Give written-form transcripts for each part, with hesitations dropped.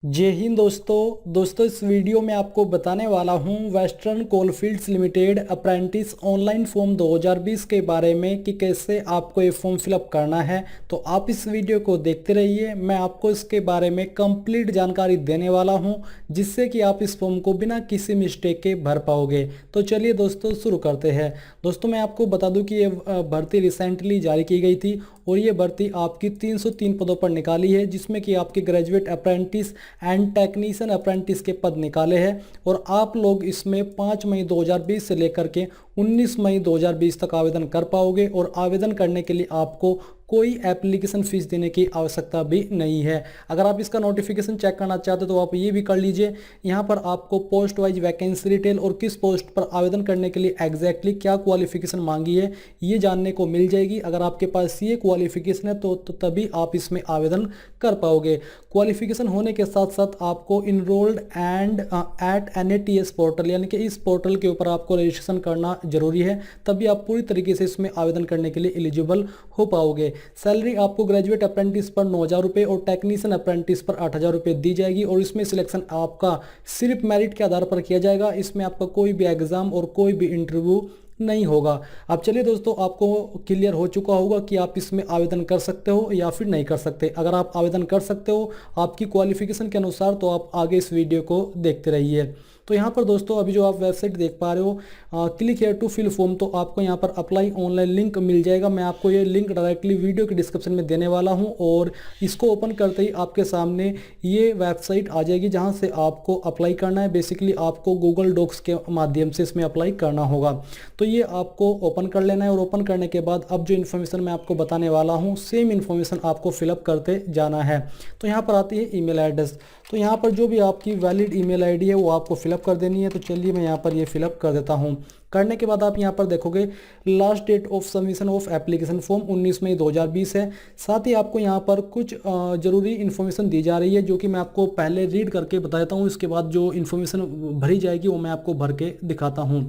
जय हिंद दोस्तों इस वीडियो में आपको बताने वाला हूं western coalfields limited apprentice online form 2020 के बारे में कि कैसे आपको ये फॉर्म फिलअप करना है। तो आप इस वीडियो को देखते रहिए, मैं आपको इसके बारे में कंप्लीट जानकारी देने वाला हूं जिससे कि आप इस फॉर्म को बिना किसी मिस्टेक के भर पाओगे। तो चलिए दोस्तों शुरू करते हैं। दोस्तों मैं आपको बता दूं कि ये भर्ती रिसेंटली जारी की गई थी और ये भर्ती आपकी 303 पदों पर निकाली है, जिसमें कि आपके graduate apprentice and technician apprentice के पद निकाले हैं। और आप लोग इसमें 5 मई 2020 से लेकर के 19 मई 2020 तक आवेदन कर पाओगे और आवेदन करने के लिए आपको कोई एप्लीकेशन फ़ीस देने की आवश्यकता भी नहीं है। अगर आप इसका नोटिफिकेशन चेक करना चाहते हो तो आप ये भी कर लीजिए। यहाँ पर आपको पोस्ट वाइज वैकेंसी डिटेल और किस पोस्ट पर आवेदन करने के लिए एग्जैक्टली क्या क्वालिफिकेशन मांगी है ये जानने को मिल जाएगी। अगर आपके पास ये क्वालिफिकेशन है तो तभी आप इसमें आवेदन कर पाओगे। क्वालिफिकेशन होने के साथ साथ आपको enrolled and at NATS portal यानी कि इस पोर्टल के ऊपर आपको रजिस्ट्रेशन करना जरूरी है, तभी आप पूरी तरीके से इसमें आवेदन करने के लिए एलिजिबल हो पाओगे। सैलरी आपको ग्रेजुएट अप्रेंटिस पर 9,000 रुपये और टेक्नीशियन अप्रेंटिस पर 8,000 रुपये दी जाएगी और इसमें सिलेक्शन आपका सिर्फ मेरिट के आधार पर किया जाएगा। इसमें आपका कोई भी एग्जाम और कोई भी इंटरव्यू नहीं होगा। अब चलिए दोस्तों, आपको क्लियर हो चुका होगा कि आप इसमें आवेदन कर सकते हो या फिर नहीं कर सकते। अगर आप आवेदन कर सकते हो आपकी क्वालिफिकेशन के अनुसार तो आप आगे इस वीडियो को देखते रहिए। तो यहाँ पर दोस्तों अभी जो आप वेबसाइट देख पा रहे हो click here to fill form, तो आपको यहाँ पर अप्लाई ऑनलाइन लिंक मिल जाएगा। मैं आपको ये लिंक डायरेक्टली वीडियो के डिस्क्रिप्शन में देने वाला हूँ और इसको ओपन करते ही आपके सामने ये वेबसाइट आ जाएगी जहाँ से आपको अप्लाई करना है। बेसिकली आपको गूगल डॉक्स के माध्यम से इसमें अप्लाई करना होगा। तो ये आपको ओपन कर लेना है और ओपन करने के बाद अब जो इन्फॉर्मेशन मैं आपको बताने वाला हूँ सेम इन्फॉर्मेशन आपको फिलअप करते जाना है। तो यहाँ पर आती है ईमेल एड्रेस। तो यहाँ पर जो भी आपकी वैलिड ईमेल आईडी है वो आपको फिलअप कर देनी है। तो चलिए मैं यहाँ पर ये फिलअप कर देता हूँ। करने के बाद आप यहाँ पर देखोगे last date of submission of application form 19 May 2020 है। साथ ही आपको यहाँ पर कुछ ज़रूरी इन्फॉर्मेशन दी जा रही है जो कि मैं आपको पहले रीड करके बता देता हूँ। इसके बाद जो इन्फॉर्मेशन भरी जाएगी वो मैं आपको भर के दिखाता हूँ।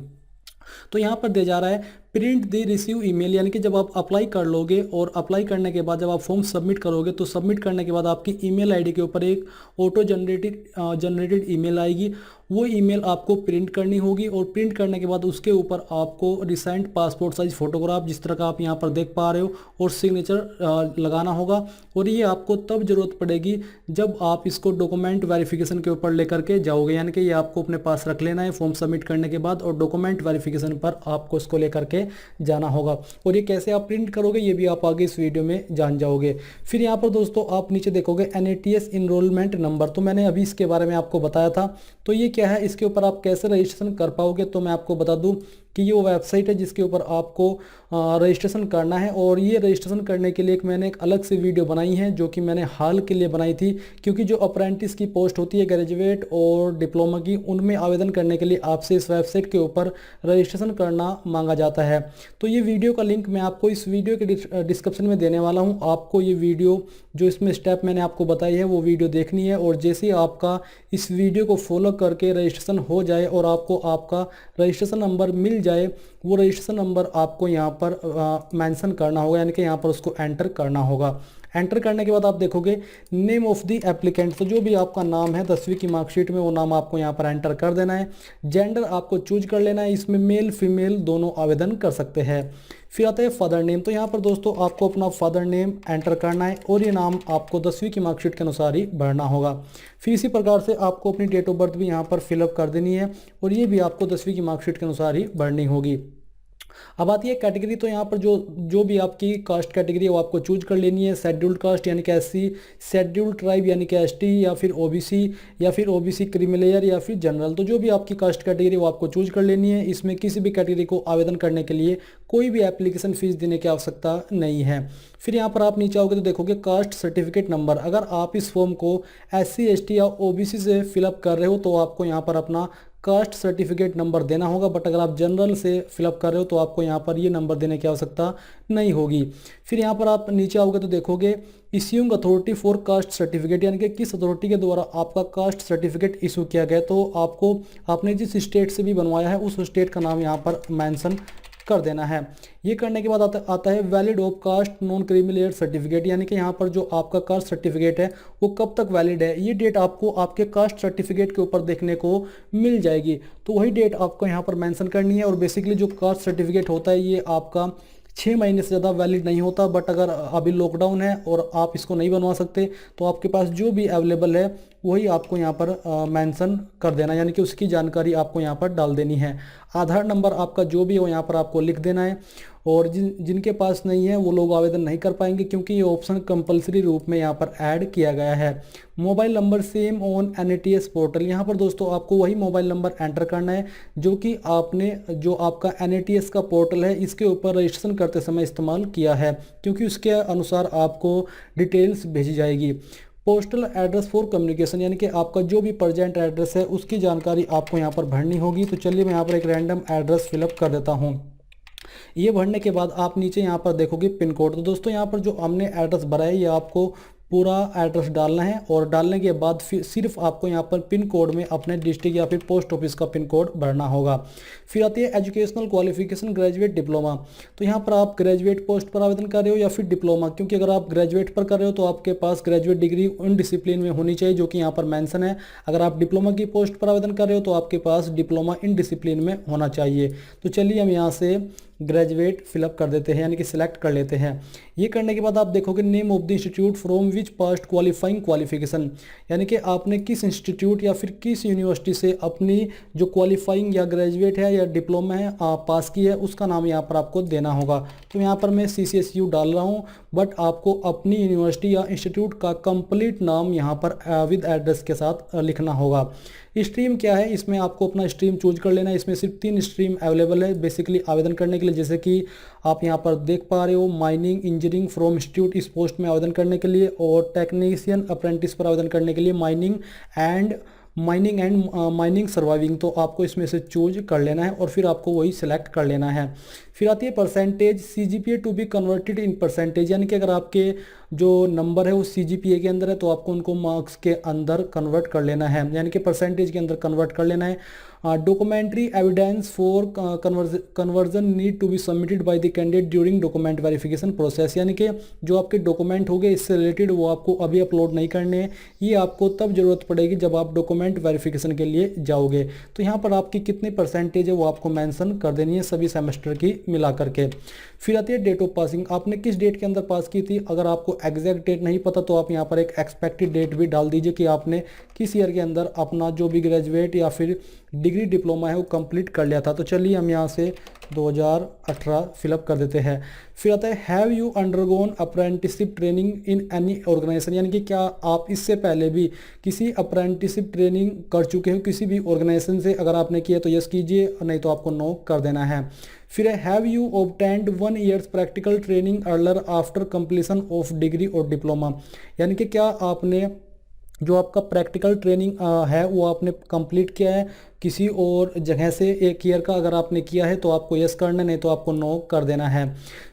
तो यहाँ पर दिया जा रहा है प्रिंट द रिसीव ईमेल, यानी कि जब आप अप्लाई कर लोगे और अप्लाई करने के बाद जब आप फॉर्म सबमिट करोगे तो सबमिट करने के बाद आपकी ईमेल आईडी के ऊपर एक ऑटो जनरेटेड ईमेल आएगी। वो ईमेल आपको प्रिंट करनी होगी और प्रिंट करने के बाद उसके ऊपर आपको रिसेंट पासपोर्ट साइज फोटोग्राफ जिस तरह का आप यहाँ पर देख पा रहे हो और सिग्नेचर लगाना होगा। और ये आपको तब ज़रूरत पड़ेगी जब आप इसको डॉक्यूमेंट वेरिफिकेशन के ऊपर लेकर के जाओगे, यानी कि ये आपको अपने पास रख लेना है फॉर्म सबमिट करने के बाद और डॉक्यूमेंट वेरिफिकेशन पर आपको इसको लेकर के जाना होगा। और ये कैसे आप प्रिंट करोगे ये भी आप आगे इस वीडियो में जान जाओगे। फिर यहाँ पर दोस्तों आप नीचे देखोगे NATS इनरोलमेंट नंबर, तो मैंने अभी इसके बारे में आपको बताया था। तो ये क्या है, इसके ऊपर आप कैसे रजिस्ट्रेशन कर पाओगे, तो मैं आपको बता दूं कि ये वो वेबसाइट है जिसके ऊपर आपको रजिस्ट्रेशन करना है। और ये रजिस्ट्रेशन करने के लिए मैंने एक अलग से वीडियो बनाई है जो कि मैंने हाल के लिए बनाई थी, क्योंकि जो अप्रेंटिस की पोस्ट होती है ग्रेजुएट और डिप्लोमा की, उनमें आवेदन करने के लिए आपसे इस वेबसाइट के ऊपर रजिस्ट्रेशन करना मांगा जाता है। तो ये वीडियो का लिंक मैं आपको इस वीडियो के डिस्क्रिप्शन में देने वाला हूँ। आपको ये वीडियो जो इसमें स्टेप मैंने आपको बताई है वो वीडियो देखनी है और जैसे ही आपका इस वीडियो को फॉलो करके रजिस्ट्रेशन हो जाए और आपको आपका रजिस्ट्रेशन नंबर मिल जाए, वो रजिस्ट्रेशन नंबर आपको यहाँ पर मेंशन करना होगा, यानी कि यहाँ पर उसको एंटर करना होगा। एंटर करने के बाद आप देखोगे नेम ऑफ द एप्लीकेंट, तो जो भी आपका नाम है 10वीं की मार्कशीट में वो नाम आपको यहाँ पर एंटर कर देना है। जेंडर आपको चूज कर लेना है, इसमें मेल फीमेल दोनों आवेदन कर सकते हैं। फिर आता है फादर नेम, तो यहाँ पर दोस्तों आपको अपना फादर नेम एंटर करना है और ये नाम आपको 10वीं की मार्कशीट के अनुसार ही भरना होगा। फिर इसी प्रकार से आपको अपनी डेट ऑफ बर्थ भी यहाँ पर फिलअप कर देनी है और ये भी आपको 10वीं की मार्कशीट के अनुसार ही भरनी होगी। अब आती है कैटेगरी, तो यहाँ पर जो जो भी आपकी कास्ट कैटेगरी है वो आपको चूज कर लेनी है। शेड्यूल्ड कास्ट यानी कि SC, शेड्यूल्ड ट्राइब यानी कि ST, या फिर OBC, या फिर OBC क्रीमिलेयर, या फिर जनरल। तो जो भी आपकी कास्ट कैटेगरी वो आपको चूज कर लेनी है। इसमें किसी भी कैटेगरी को आवेदन करने के लिए कोई भी एप्लीकेशन फ़ीस देने की आवश्यकता नहीं है। फिर यहाँ पर आप नीचे आओगे तो देखोगे कास्ट सर्टिफिकेट नंबर। अगर आप इस फॉर्म को SC, ST या OBC से फिलअप कर रहे हो तो आपको यहाँ पर अपना कास्ट सर्टिफिकेट नंबर देना होगा, बट अगर आप जनरल से फिलअप कर रहे हो तो आपको यहाँ पर ये नंबर देने की आवश्यकता नहीं होगी। फिर यहाँ पर आप नीचे आओगे तो देखोगे issuing authority for caste certificate, यानी कि किस अथॉरिटी के द्वारा आपका कास्ट सर्टिफिकेट इशू किया गया। तो आपको आपने जिस स्टेट से भी बनवाया है उस स्टेट का नाम यहाँ पर मेंशन कर देना है। ये करने के बाद आता है valid of caste non creamy layer certificate, यानी कि यहाँ पर जो आपका कास्ट सर्टिफिकेट है वो कब तक वैलिड है, ये डेट आपको आपके कास्ट सर्टिफिकेट के ऊपर देखने को मिल जाएगी। तो वही डेट आपको यहाँ पर मेंशन करनी है। और बेसिकली जो कास्ट सर्टिफिकेट होता है ये आपका 6 महीने से ज़्यादा वैलिड नहीं होता, बट अगर अभी लॉकडाउन है और आप इसको नहीं बनवा सकते तो आपके पास जो भी अवेलेबल है वही आपको यहाँ पर मेंशन कर देना, यानी कि उसकी जानकारी आपको यहाँ पर डाल देनी है। आधार नंबर आपका जो भी हो यहाँ पर आपको लिख देना है। और जिनके पास नहीं है वो लोग आवेदन नहीं कर पाएंगे, क्योंकि ये ऑप्शन कंपलसरी रूप में यहाँ पर ऐड किया गया है। Mobile number same on NATS portal, यहाँ पर दोस्तों आपको वही मोबाइल नंबर एंटर करना है जो कि आपने जो आपका NATS का पोर्टल है इसके ऊपर रजिस्ट्रेशन करते समय इस्तेमाल किया है, क्योंकि उसके अनुसार आपको डिटेल्स भेजी जाएगी। पोस्टल एड्रेस फॉर कम्युनिकेशन, यानी कि आपका जो भी प्रेजेंट एड्रेस है उसकी जानकारी आपको यहाँ पर भरनी होगी। तो चलिए मैं यहाँ पर एक रैंडम एड्रेस फिलअप कर देता हूँ। ये भरने के बाद आप नीचे यहाँ पर देखोगे पिन कोड। तो दोस्तों यहाँ पर जो हमने एड्रेस भरा है ये आपको पूरा एड्रेस डालना है, और डालने के बाद फिर सिर्फ आपको यहाँ पर पिन कोड में अपने डिस्ट्रिक्ट या फिर पोस्ट ऑफिस का पिन कोड भरना होगा। फिर आती है एजुकेशनल क्वालिफिकेशन ग्रेजुएट डिप्लोमा। तो यहाँ पर आप ग्रेजुएट पोस्ट पर आवेदन कर रहे हो या फिर डिप्लोमा, क्योंकि अगर आप ग्रेजुएट पर कर रहे हो तो आपके पास ग्रेजुएट डिग्री उन डिसिप्लिन में होनी चाहिए जो कि यहाँ पर मेंशन है। अगर आप डिप्लोमा की पोस्ट पर आवेदन कर रहे हो तो आपके पास डिप्लोमा इन डिसिप्लिन में होना चाहिए। तो चलिए हम यहाँ से ग्रेजुएट फिलअप कर देते हैं, यानी कि सिलेक्ट कर लेते हैं। ये करने के बाद आप देखोगे name of the institute from which past qualifying qualification, यानी कि आपने किस इंस्टीट्यूट या फिर किस यूनिवर्सिटी से अपनी जो क्वालिफाइंग या ग्रेजुएट है या डिप्लोमा है आप पास की है उसका नाम यहाँ पर आपको देना होगा। तो यहाँ पर मैं CCSU डाल रहा हूँ, बट आपको अपनी यूनिवर्सिटी या इंस्टीट्यूट का कंप्लीट नाम यहाँ पर विद एड्रेस के साथ लिखना होगा। स्ट्रीम क्या है, इसमें आपको अपना स्ट्रीम चूज कर लेना है। इसमें सिर्फ 3 स्ट्रीम अवेलेबल है बेसिकली आवेदन करने के लिए, जैसे कि आप यहाँ पर देख पा रहे हो माइनिंग इंजीनियरिंग फ्रॉम इंस्टीट्यूट इस पोस्ट में आवेदन करने के लिए, और टेक्नीशियन अप्रेंटिस पर आवेदन करने के लिए माइनिंग एंड माइनिंग सर्वाइविंग। तो आपको इसमें से चूज कर लेना है और फिर आपको वही सिलेक्ट कर लेना है। फिर आती है percentage CGPA to be converted in percentage, यानी कि अगर आपके जो नंबर है वो CGPA के अंदर है तो आपको उनको मार्क्स के अंदर कन्वर्ट कर लेना है, यानी कि परसेंटेज के अंदर कन्वर्ट कर लेना है। Documentary evidence for conversion need to be submitted by the candidate during document verification process, यानी कि जो आपके डॉक्यूमेंट हो गए इससे रिलेटेड वो आपको अभी अपलोड नहीं करने हैं, ये आपको तब जरूरत पड़ेगी जब आप डॉक्यूमेंट वेरिफिकेशन के लिए जाओगे। तो यहाँ पर आपकी कितनी परसेंटेज है वो आपको मेंशन कर देनी है सभी सेमेस्टर की मिला करके। फिर आती है डेट ऑफ पासिंग, आपने किस डेट के अंदर पास की थी। अगर आपको एग्जैक्ट डेट नहीं पता तो आप यहाँ पर एक एक्सपेक्टेड डेट भी डाल दीजिए कि आपने किस ईयर के अंदर अपना जो भी ग्रेजुएट या फिर डिग्री डिप्लोमा है वो कंप्लीट कर लिया था। तो चलिए हम यहाँ से 2018 फिलअप कर देते हैं। फिर आता है have you undergone apprenticeship training in any organisation, यानी कि क्या आप इससे पहले भी किसी अप्रेंटिसशिप ट्रेनिंग कर चुके हो किसी भी ऑर्गेनाइजेशन से। अगर आपने किया तो यस कीजिए, नहीं तो आपको नो कर देना है। फिर है have you obtained 1 years practical training earlier after completion of degree और डिप्लोमा, यानी कि क्या आपने जो आपका प्रैक्टिकल ट्रेनिंग है वो आपने कंप्लीट किया है किसी और जगह से 1 ईयर का। अगर आपने किया है तो आपको यस करना है, नहीं तो आपको नो कर देना है।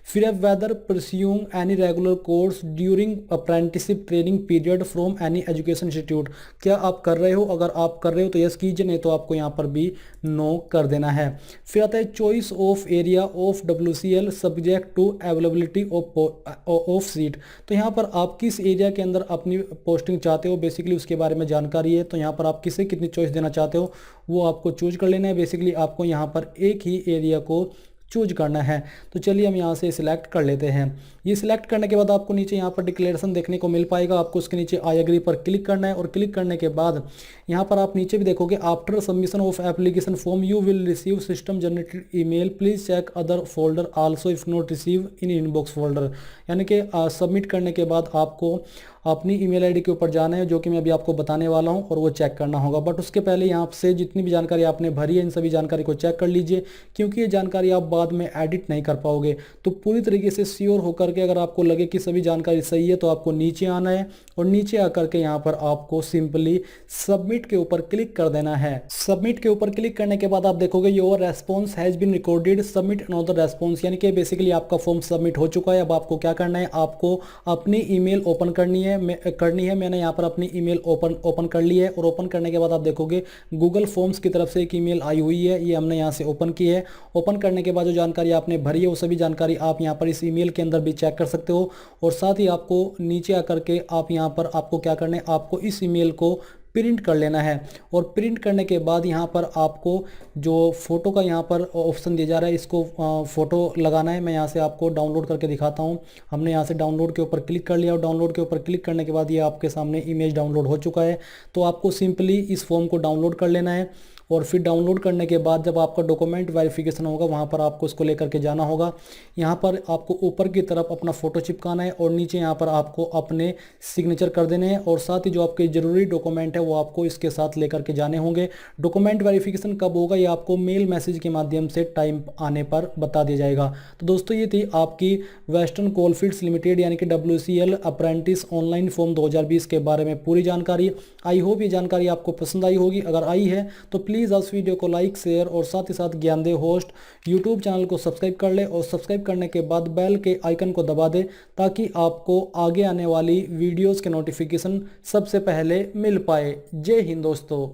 फिर है whether pursuing any regular course during apprenticeship training period from any education institute, क्या आप कर रहे हो। अगर आप कर रहे हो तो यस कीजिए, नहीं तो आपको यहाँ पर भी नो कर देना है। फिर आता है choice of area of WCL subject to availability of seat, तो यहाँ पर आप किस एरिया के अंदर अपनी पोस्टिंग चाहते हो बेसिकली उसके बारे में जानकारी है। तो यहाँ पर आप किसे कितनी चॉइस देना चाहते हो वो आपको चूज कर लेना है। बेसिकली आपको यहाँ पर एक ही एरिया को चूज करना है। तो चलिए हम यहाँ से सिलेक्ट कर लेते हैं। ये सिलेक्ट करने के बाद आपको नीचे यहाँ पर डिक्लेरेशन देखने को मिल पाएगा, आपको उसके नीचे आई एग्री पर क्लिक करना है, और क्लिक करने के बाद यहाँ पर आप नीचे भी देखोगे after submission of application form you will receive system generated email please check other folder also if not receive in inbox folder, यानी कि सबमिट करने के बाद आपको अपनी ईमेल आईडी के ऊपर जाना है जो कि मैं अभी आपको बताने वाला हूं, और वो चेक करना होगा। बट उसके पहले यहाँ से जितनी भी जानकारी आपने भरी है इन सभी जानकारी को चेक कर लीजिए, क्योंकि ये जानकारी आप बाद में एडिट नहीं कर पाओगे। तो पूरी तरीके से श्योर होकर के अगर आपको लगे कि सभी जानकारी सही है तो आपको नीचे आना है, और नीचे आकर के यहाँ पर आपको सिंपली सबमिट के ऊपर क्लिक कर देना है। सबमिट के ऊपर क्लिक करने के बाद आप देखोगे your response has been recorded submit another response, यानी कि बेसिकली आपका फॉर्म सबमिट हो चुका है। अब आपको क्या करना है, आपको अपनी ईमेल ओपन करनी है करनी है। मैंने यहाँ पर अपनी ईमेल ओपन कर ली है और ओपन करने के बाद आप देखोगे गूगल फॉर्म्स की तरफ से एक ईमेल आई हुई है, ये हमने यहाँ से ओपन की है। ओपन करने के बाद जो जानकारी आपने भरी है वो सभी जानकारी आप यहाँ पर इस ईमेल के अंदर भी चेक कर सकते हो। और साथ ही आपको नीचे आकर के आप यहाँ पर आपको क्या करना है, आपको इस ईमेल को प्रिंट कर लेना है। और प्रिंट करने के बाद यहाँ पर आपको जो फ़ोटो का यहाँ पर ऑप्शन दिया जा रहा है, इसको फ़ोटो लगाना है। मैं यहाँ से आपको डाउनलोड करके दिखाता हूँ। हमने यहाँ से डाउनलोड के ऊपर क्लिक कर लिया और डाउनलोड के ऊपर क्लिक करने के बाद ये आपके सामने इमेज डाउनलोड हो चुका है। तो आपको सिंपली इस फॉर्म को डाउनलोड कर लेना है और फिर डाउनलोड करने के बाद जब आपका डॉक्यूमेंट वेरिफिकेशन होगा वहाँ पर आपको इसको लेकर के जाना होगा। यहाँ पर आपको ऊपर की तरफ अपना फ़ोटो चिपकाना है और नीचे यहाँ पर आपको अपने सिग्नेचर कर देने हैं और साथ ही जो आपके ज़रूरी डॉक्यूमेंट है वो आपको इसके साथ लेकर के जाने होंगे। डॉक्यूमेंट वेरिफिकेशन कब होगा ये आपको मेल मैसेज के माध्यम से टाइम आने पर बता दिया जाएगा। तो दोस्तों ये थी आपकी वेस्टर्न कोलफील्ड्स लिमिटेड यानी कि WCL अप्रेंटिस ऑनलाइन फॉर्म 2020 के बारे में पूरी जानकारी। आई होप ये जानकारी आपको पसंद आई होगी। अगर आई है तो प्लीज़ इस वीडियो को लाइक शेयर और साथ ही साथ ज्ञानदेव होस्ट यूट्यूब चैनल को सब्सक्राइब कर ले और सब्सक्राइब करने के बाद बेल के आइकन को दबा दे ताकि आपको आगे आने वाली वीडियोस के नोटिफिकेशन सबसे पहले मिल पाए। जय हिंद दोस्तों।